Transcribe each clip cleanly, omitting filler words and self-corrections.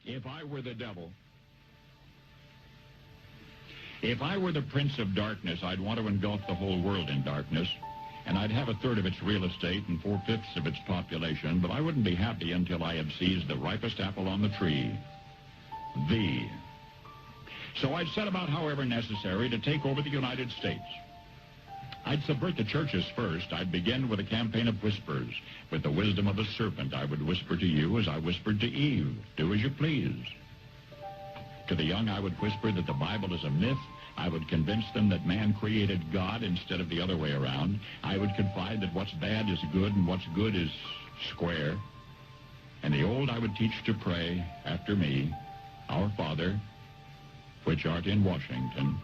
If I were the devil, if I were the prince of darkness, I'd want to engulf the whole world in darkness, and I'd have 1/3 of its real estate and 4/5 of its population, but I wouldn't be happy until I had seized the ripest apple on the tree, thee. So I'd set about, however necessary, to take over the United States. I'd subvert the churches first. I'd begin with a campaign of whispers. With the wisdom of a serpent, I would whisper to you as I whispered to Eve, do as you please. To the young, I would whisper that the Bible is a myth. I would convince them that man created God instead of the other way around. I would confide that what's bad is good and what's good is square. And the old I would teach to pray after me, Our Father, which art in Washington.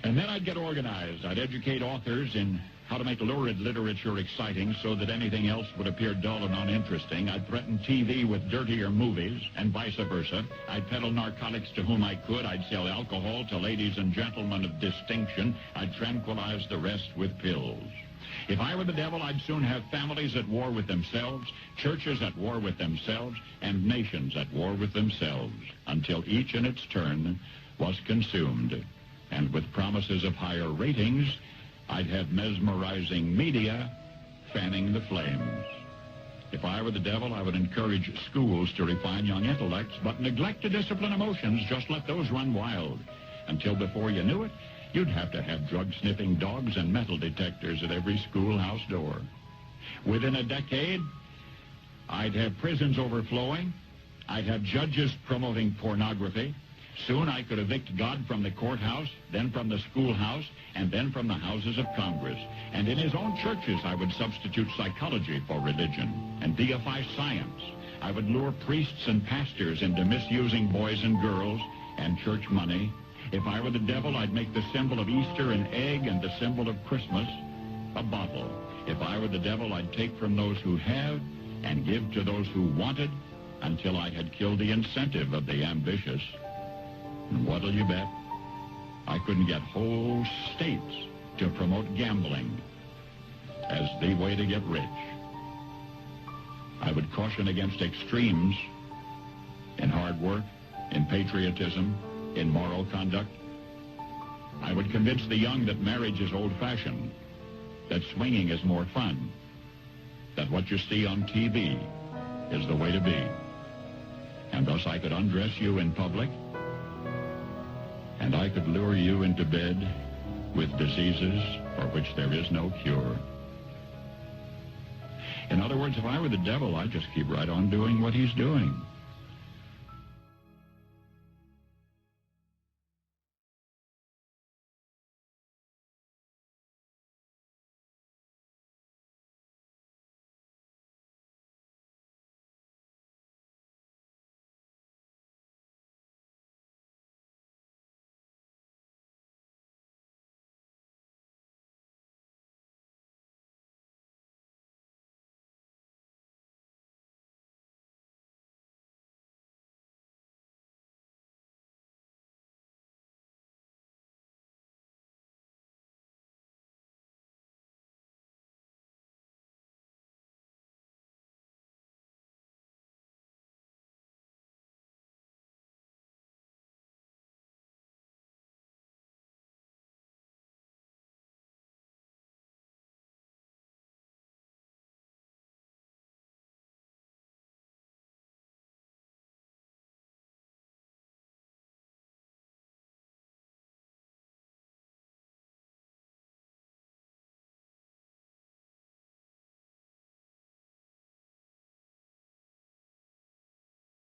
And then I'd get organized. I'd educate authors in how to make lurid literature exciting so that anything else would appear dull and uninteresting. I'd threaten TV with dirtier movies and vice versa. I'd peddle narcotics to whom I could. I'd sell alcohol to ladies and gentlemen of distinction. I'd tranquilize the rest with pills. If I were the devil, I'd soon have families at war with themselves, churches at war with themselves, and nations at war with themselves, until each in its turn was consumed. And with promises of higher ratings, I'd have mesmerizing media fanning the flames. If I were the devil, I would encourage schools to refine young intellects, but neglect to discipline emotions. Just let those run wild. Until before you knew it, you'd have to have drug-sniffing dogs and metal detectors at every schoolhouse door. Within a decade, I'd have prisons overflowing. I'd have judges promoting pornography. Soon I could evict God from the courthouse, then from the schoolhouse, and then from the houses of Congress. And in his own churches, I would substitute psychology for religion and deify science. I would lure priests and pastors into misusing boys and girls and church money. If I were the devil, I'd make the symbol of Easter an egg and the symbol of Christmas a bottle. If I were the devil, I'd take from those who have and give to those who wanted until I had killed the incentive of the ambitious. And what'll you bet? I couldn't get whole states to promote gambling as the way to get rich. I would caution against extremes in hard work, in patriotism, in moral conduct. I would convince the young that marriage is old-fashioned, that swinging is more fun, that what you see on TV is the way to be. And thus I could undress you in public, and I could lure you into bed with diseases for which there is no cure. In other words, if I were the devil, I'd just keep right on doing what he's doing.